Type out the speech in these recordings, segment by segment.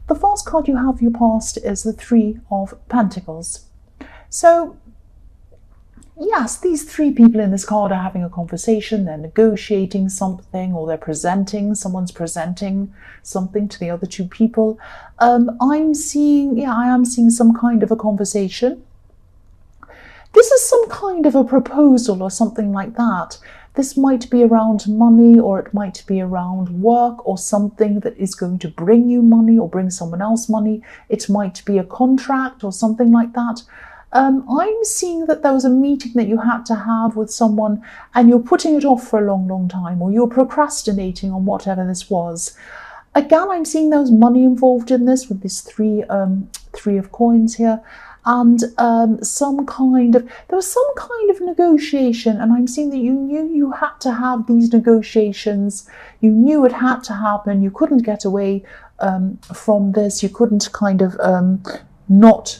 The first card you have for your past is the Three of Pentacles. So yes, these three people in this card are having a conversation, they're negotiating something, or they're presenting, someone's presenting something to the other two people. I am seeing some kind of a conversation. This is some kind of a proposal or something like that. This might be around money, or it might be around work, or something that is going to bring you money or bring someone else money. It might be a contract or something like that. I'm seeing that there was a meeting that you had to have with someone and you're putting it off for a long, long time, or you're procrastinating on whatever this was. Again, I'm seeing there was money involved in this with this three of coins here. And there was some kind of negotiation, and I'm seeing that you knew you had to have these negotiations. You knew it had to happen. You couldn't get away from this. You couldn't kind of not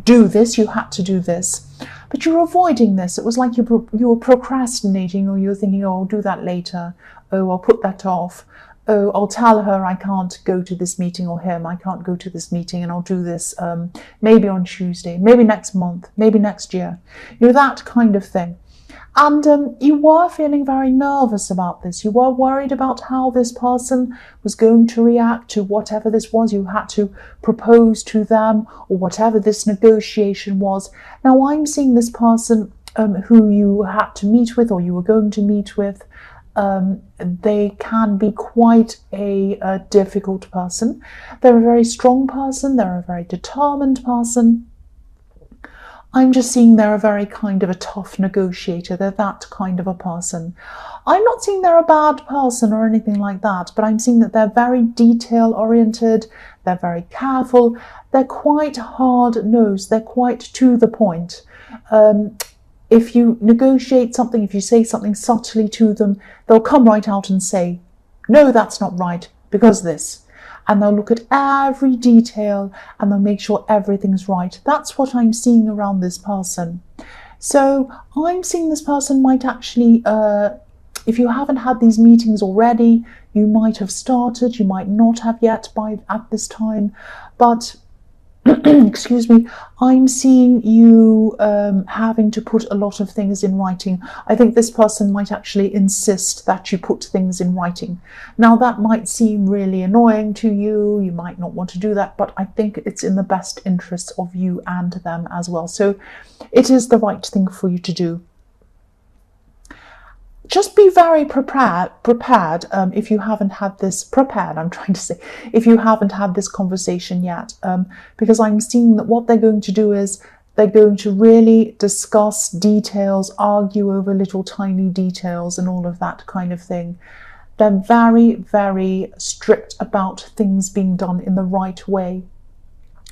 do this. You had to do this, but you're avoiding this. It was like you were procrastinating, or you're thinking, oh, I'll do that later. Oh, I'll put that off. Oh, I'll tell her I can't go to this meeting, or him, I can't go to this meeting, and I'll do this maybe on Tuesday, maybe next month, maybe next year. You know, that kind of thing. And you were feeling very nervous about this. You were worried about how this person was going to react to whatever this was you had to propose to them, or whatever this negotiation was. Now, I'm seeing this person who you had to meet with, or you were going to meet with. They can be quite a difficult person. They're a very strong person. They're a very determined person. I'm just seeing they're a very kind of a tough negotiator. They're that kind of a person. I'm not seeing they're a bad person or anything like that, but I'm seeing that they're very detail oriented. They're very careful. They're quite hard-nosed. They're quite to the point. If you negotiate something, if you say something subtly to them, they'll come right out and say, no, that's not right, because this. And they'll look at every detail and they'll make sure everything's right. That's what I'm seeing around this person. So I'm seeing this person might actually, if you haven't had these meetings already, you might have started, you might not have yet at this time, but excuse me, I'm seeing you having to put a lot of things in writing. I think this person might actually insist that you put things in writing. Now, that might seem really annoying to you. You might not want to do that, but I think it's in the best interest of you and them as well. So it is the right thing for you to do. Just be very prepared if you haven't had this, if you haven't had this conversation yet, because I'm seeing that what they're going to do is they're going to really discuss details, argue over little tiny details and all of that kind of thing. They're very, very strict about things being done in the right way.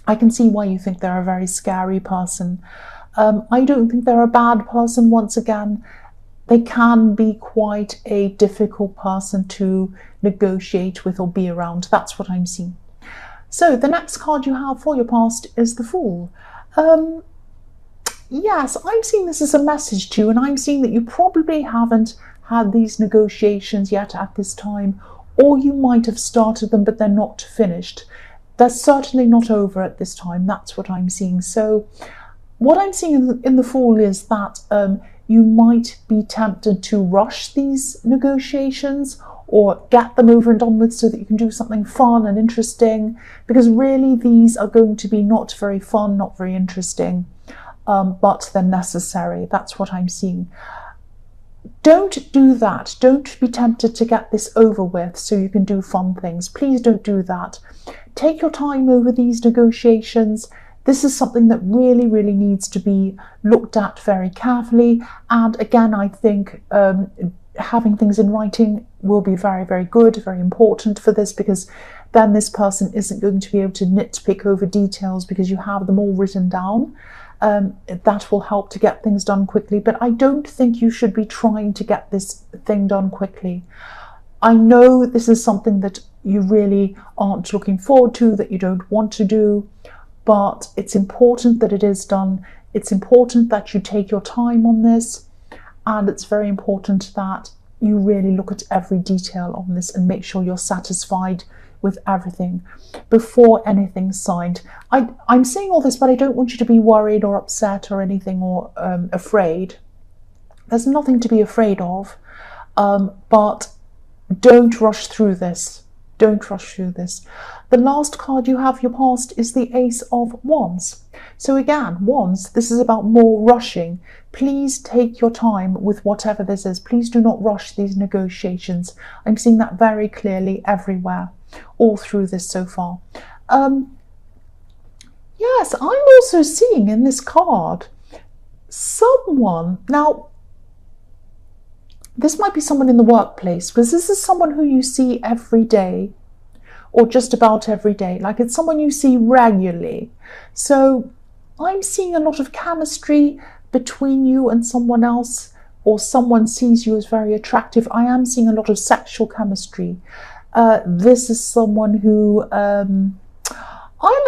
I can see why you think they're a very scary person. I don't think they're a bad person. Once again, they can be quite a difficult person to negotiate with or be around. That's what I'm seeing. So the next card you have for your past is the Fool. Yes, I'm seeing this as a message to you, and I'm seeing that you probably haven't had these negotiations yet at this time, or you might have started them, but they're not finished. They're certainly not over at this time. That's what I'm seeing. So what I'm seeing in the Fool is that you might be tempted to rush these negotiations or get them over and done with so that you can do something fun and interesting, because really these are going to be not very fun, not very interesting, but they're necessary. That's what I'm seeing. Don't do that. Don't be tempted to get this over with so you can do fun things. Please don't do that. Take your time over these negotiations. This is something that really, really needs to be looked at very carefully. And again, I think having things in writing will be very, very good, very important for this, because then this person isn't going to be able to nitpick over details because you have them all written down. That will help to get things done quickly. But I don't think you should be trying to get this thing done quickly. I know this is something that you really aren't looking forward to, that you don't want to do. But it's important that it is done. It's important that you take your time on this. And it's very important that you really look at every detail on this and make sure you're satisfied with everything before anything's signed. I'm saying all this, but I don't want you to be worried or upset or anything, or afraid. There's nothing to be afraid of, but don't rush through this. Don't rush through this. The last card you have, your past, is the Ace of Wands. So again, Wands, this is about more rushing. Please take your time with whatever this is. Please do not rush these negotiations. I'm seeing that very clearly everywhere, all through this so far. Yes, I'm also seeing in this card someone, now this might be someone in the workplace, because this is someone who you see every day, or just about every day. Like, it's someone you see regularly. So I'm seeing a lot of chemistry between you and someone else, or someone sees you as very attractive. I am seeing a lot of sexual chemistry. This is someone who, I'm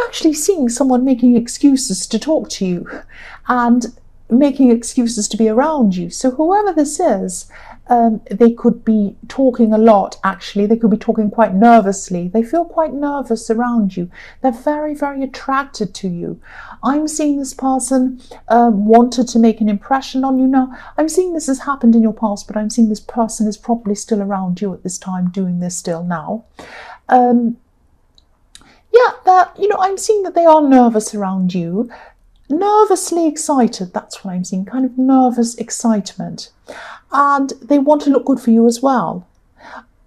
actually seeing someone making excuses to talk to you and making excuses to be around you. So whoever this is, they could be talking a lot, actually. They could be talking quite nervously. They feel quite nervous around you. They're very, very attracted to you. I'm seeing this person wanted to make an impression on you. Now, I'm seeing this has happened in your past, but I'm seeing this person is probably still around you at this time, doing this still now. Yeah, I'm seeing that they are nervous around you. Nervously excited, that's what I'm seeing, kind of nervous excitement. And they want to look good for you as well.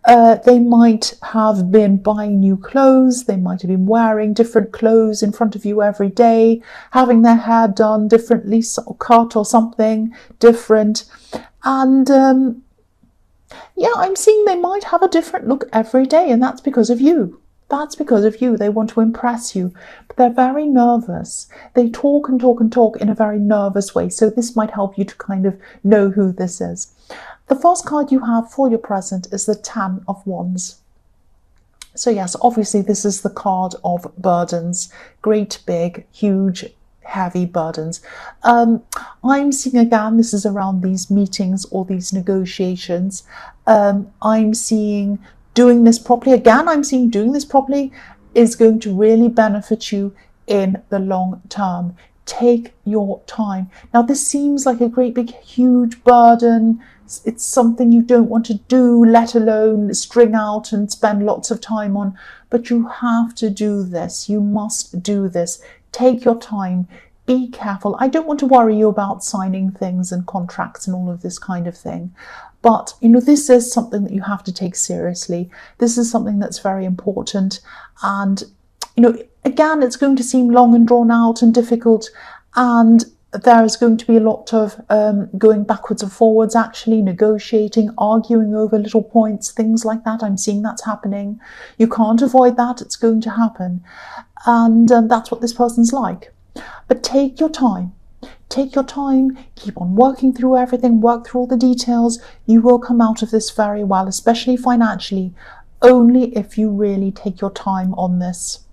They might have been buying new clothes, they might have been wearing different clothes in front of you every day, having their hair done differently, or cut or something different. And yeah, I'm seeing they might have a different look every day, and that's because of you. That's because of you. They want to impress you, but they're very nervous. They talk and talk and talk in a very nervous way. So this might help you to kind of know who this is. The first card you have for your present is the Ten of Wands. So yes, obviously this is the card of burdens, great, big, huge, heavy burdens. I'm seeing again, this is around these meetings or these negotiations. I'm seeing doing this properly. Again, I'm seeing doing this properly is going to really benefit you in the long term. Take your time. Now, this seems like a great big huge burden. It's something you don't want to do, let alone string out and spend lots of time on. But you have to do this. You must do this. Take your time. Be careful. I don't want to worry you about signing things and contracts and all of this kind of thing. But, this is something that you have to take seriously. This is something that's very important. And, again, it's going to seem long and drawn out and difficult. And there's going to be a lot of going backwards and forwards, actually, negotiating, arguing over little points, things like that. I'm seeing that's happening. You can't avoid that. It's going to happen. And that's what this person's like. But take your time. Take your time, keep on working through everything, work through all the details. You will come out of this very well, especially financially, only if you really take your time on this.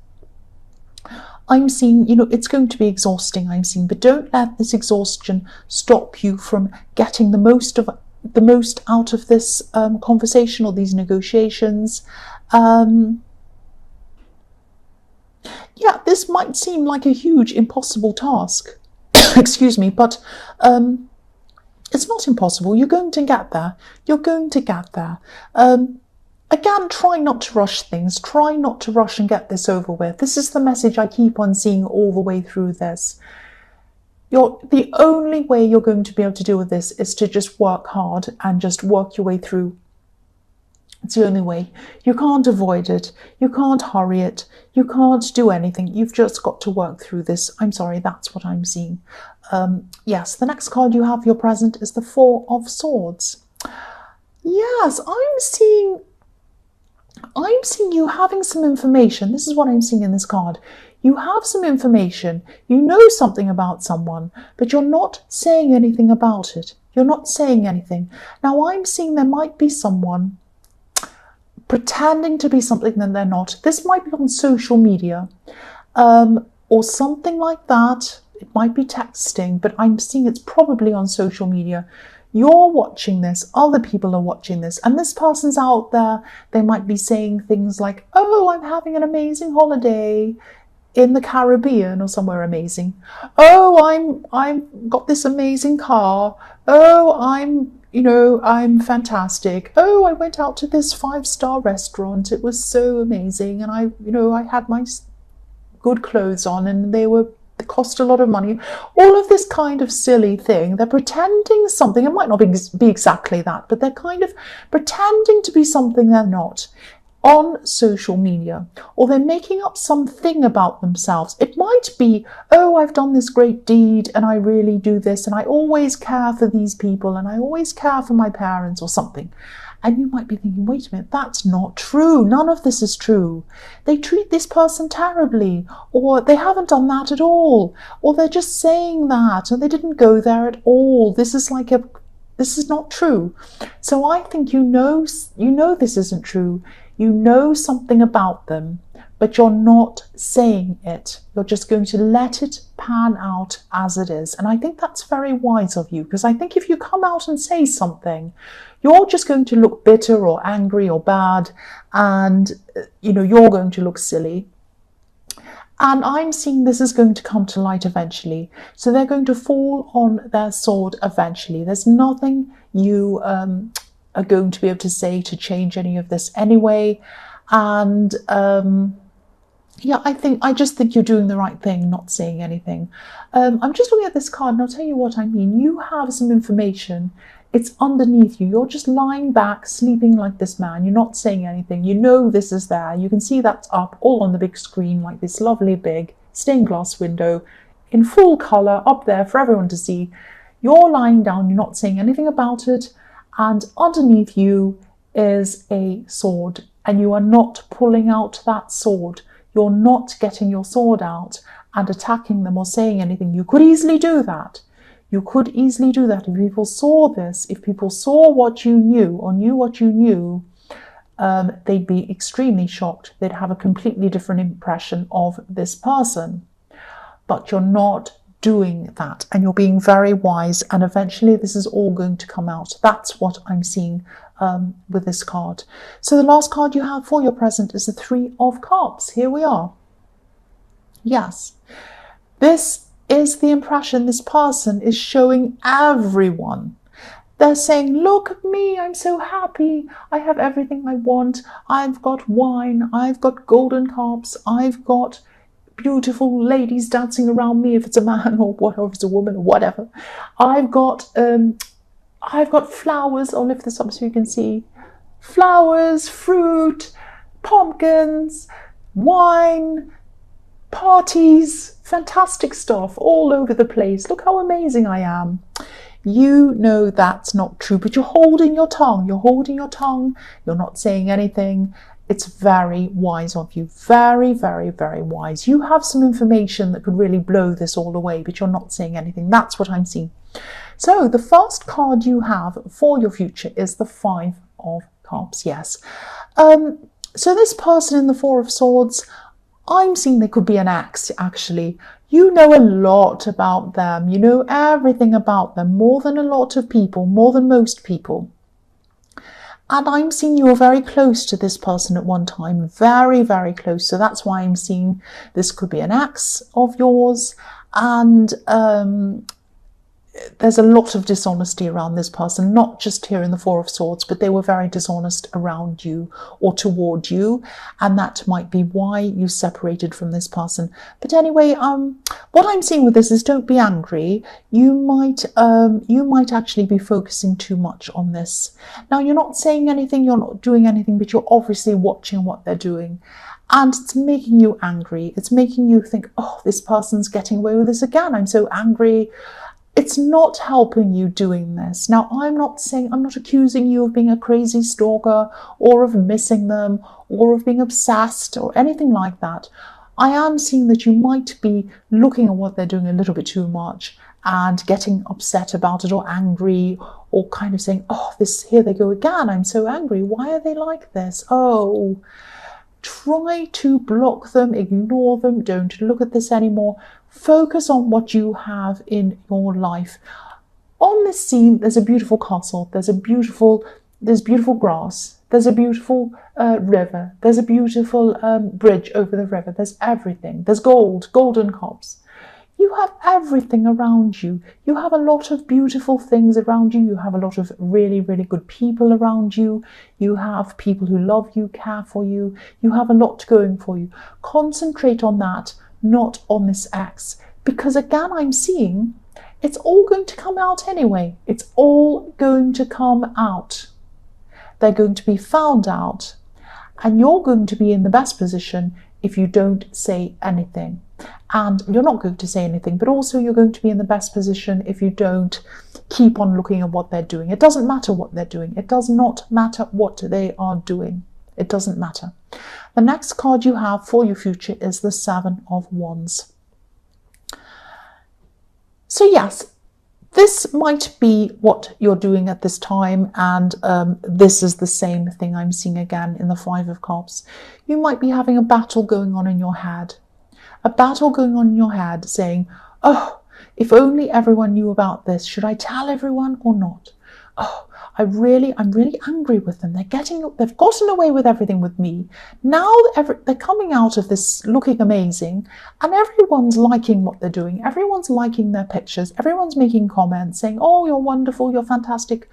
I'm seeing, it's going to be exhausting, I'm seeing, but don't let this exhaustion stop you from getting the most out of this conversation or these negotiations. Yeah, this might seem like a huge, impossible task. Excuse me, but it's not impossible. You're going to get there. You're going to get there. Again, try not to rush things. Try not to rush and get this over with. This is the message I keep on seeing all the way through this. The only way you're going to be able to deal with this is to just work hard and just work your way through. It's the only way. You can't avoid it. You can't hurry it. You can't do anything. You've just got to work through this. I'm sorry, that's what I'm seeing. Yes, the next card you have, your present, is the Four of Swords. Yes, I'm seeing you having some information. This is what I'm seeing in this card. You have some information. You know something about someone, but you're not saying anything about it. You're not saying anything. Now, I'm seeing there might be someone pretending to be something that they're not. This might be on social media or something like that. It might be texting, but I'm seeing it's probably on social media. You're watching this, other people are watching this, and this person's out there. They might be saying things like, oh, I'm having an amazing holiday in the Caribbean or somewhere amazing. Oh, I'm got this amazing car. Oh, I'm fantastic. Oh, I went out to this 5-star restaurant. It was so amazing. And I had my good clothes on and they cost a lot of money. All of this kind of silly thing. They're pretending something. It might not be exactly that, but they're kind of pretending to be something they're not on social media, or they're making up something about themselves. It might be, oh, I've done this great deed and I really do this and I always care for these people and I always care for my parents or something. And you might be thinking, wait a minute, that's not true. None of this is true. They treat this person terribly, or they haven't done that at all, or they're just saying that, or they didn't go there at all. This is not true. So I think you know this isn't true. You know something about them, but you're not saying it. You're just going to let it pan out as it is. And I think that's very wise of you, because I think if you come out and say something, you're just going to look bitter or angry or bad, and you're going to look silly. And I'm seeing this is going to come to light eventually. So they're going to fall on their sword eventually. There's nothing you are going to be able to say to change any of this anyway. And I just think you're doing the right thing, not saying anything. I'm just looking at this card and I'll tell you what I mean. You have some information. It's underneath you. You're just lying back, sleeping like this man. You're not saying anything. You know this is there. You can see that's up all on the big screen, like this lovely big stained glass window in full colour up there for everyone to see. You're lying down. You're not saying anything about it. And underneath you is a sword. And you are not pulling out that sword. You're not getting your sword out and attacking them or saying anything. You could easily do that. You could easily do that. If people saw this, if people saw what you knew or knew what you knew, they'd be extremely shocked. They'd have a completely different impression of this person. But you're not doing that, and you're being very wise, and eventually this is all going to come out. That's what I'm seeing with this card. So the last card you have for your present is the 3 of Cups. Here we are. Yes, this is the impression this person is showing everyone. They're saying, look at me, I'm so happy. I have everything I want. I've got wine. I've got golden cups. I've got beautiful ladies dancing around me if it's a man or whatever, if it's a woman or whatever. I've got flowers. I'll lift this up so you can see. Flowers, fruit, pumpkins, wine, parties, fantastic stuff all over the place. Look how amazing I am. You know that's not true, but you're holding your tongue. You're holding your tongue. You're not saying anything. It's very wise of you. Very, very, very wise. You have some information that could really blow this all away, but you're not saying anything. That's what I'm seeing. So the first card you have for your future is the 5 of Cups. Yes. So this person in the 4 of Swords, I'm seeing they could be an ex, actually. You know a lot about them. You know everything about them, more than a lot of people, more than most people. And I'm seeing you were very close to this person at one time, very, very close. So that's why I'm seeing this could be an ex of yours. And there's a lot of dishonesty around this person, not just here in the 4 of Swords, but they were very dishonest around you or toward you, and that might be why you separated from this person. But anyway, what I'm seeing with this is don't be angry. You might actually be focusing too much on this. Now, you're not saying anything, you're not doing anything, but you're obviously watching what they're doing. And it's making you angry. It's making you think, oh, this person's getting away with this again. I'm so angry. It's not helping you doing this. Now, I'm not accusing you of being a crazy stalker or of missing them or of being obsessed or anything like that. I am seeing that you might be looking at what they're doing a little bit too much and getting upset about it or angry or kind of saying, oh, here they go again. I'm so angry. Why are they like this? Oh, try to block them, ignore them. Don't look at this anymore. Focus on what you have in your life. On this scene, there's a beautiful castle, there's beautiful grass, there's a beautiful river, there's a beautiful bridge over the river, there's everything, there's golden cups. You have everything around you. You have a lot of beautiful things around you. You have a lot of really, really good people around you. You have people who love you, care for you. You have a lot going for you. Concentrate on that, not on this X. Because again, I'm seeing it's all going to come out anyway. It's all going to come out. They're going to be found out. And you're going to be in the best position if you don't say anything. And you're not going to say anything, but also you're going to be in the best position if you don't keep on looking at what they're doing. It doesn't matter what they're doing. It does not matter what they are doing. It doesn't matter. The next card you have for your future is the Seven of Wands. So yes, this might be what you're doing at this time, and this is the same thing I'm seeing again in the Five of Cups. You might be having a battle going on in your head. A battle going on in your head saying, oh, if only everyone knew about this. Should I tell everyone or not? Oh, I'm really angry with them. They've gotten away with everything with me. Now they're coming out of this looking amazing, and everyone's liking what they're doing. Everyone's liking their pictures. Everyone's making comments saying, oh, you're wonderful, you're fantastic.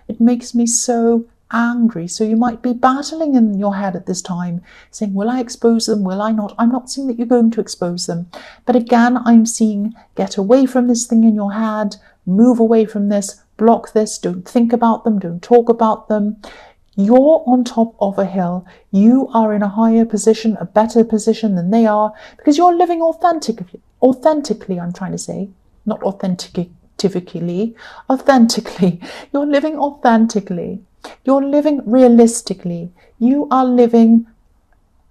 It makes me so angry. So you might be battling in your head at this time, saying, will I expose them? Will I not? I'm not seeing that you're going to expose them. But again, I'm seeing get away from this thing in your head, move away from this, block this, don't think about them, don't talk about them. You're on top of a hill. You are in a higher position, a better position than they are, because you're living authentically, I'm trying to say, not authentically. You're living authentically. You're living realistically. You are living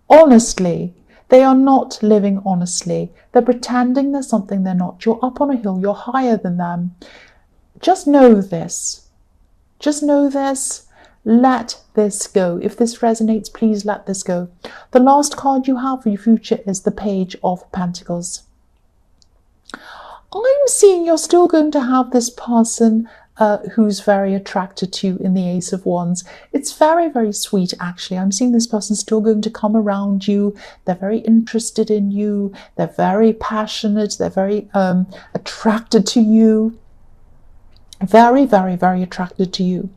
honestly. They are not living honestly. They're pretending they're something they're not. You're up on a hill. You're higher than them. Just know this. Just know this. Let this go. If this resonates, please let this go. The last card you have for your future is the Page of Pentacles. I'm seeing you're still going to have this person who's very attracted to you in the Ace of Wands. It's very, very sweet, actually. I'm seeing this person still going to come around you. They're very interested in you. They're very passionate. They're very attracted to you. Very, very, very attracted to you.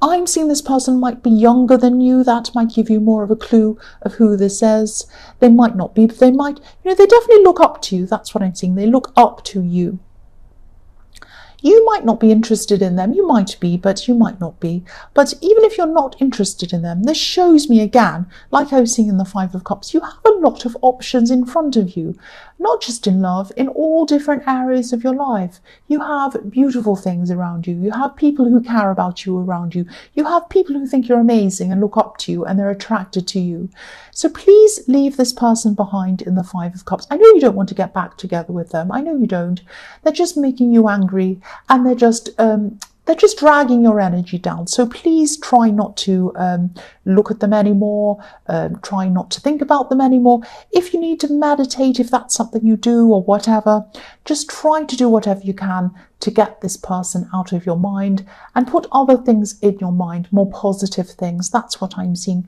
I'm seeing this person might be younger than you. That might give you more of a clue of who this is. They might not be, but they might, they definitely look up to you. That's what I'm seeing. They look up to you. You might not be interested in them. You might be, but you might not be. But even if you're not interested in them, this shows me again, like I was seeing in the Five of Cups, you have a lot of options in front of you, not just in love, in all different areas of your life. You have beautiful things around you. You have people who care about you around you. You have people who think you're amazing and look up to you and they're attracted to you. So please leave this person behind in the Five of Cups. I know you don't want to get back together with them. I know you don't. They're just making you angry. And they're just dragging your energy down. So please try not to look at them anymore. Try not to think about them anymore. If you need to meditate, if that's something you do or whatever, just try to do whatever you can to get this person out of your mind and put other things in your mind, more positive things. That's what I'm seeing.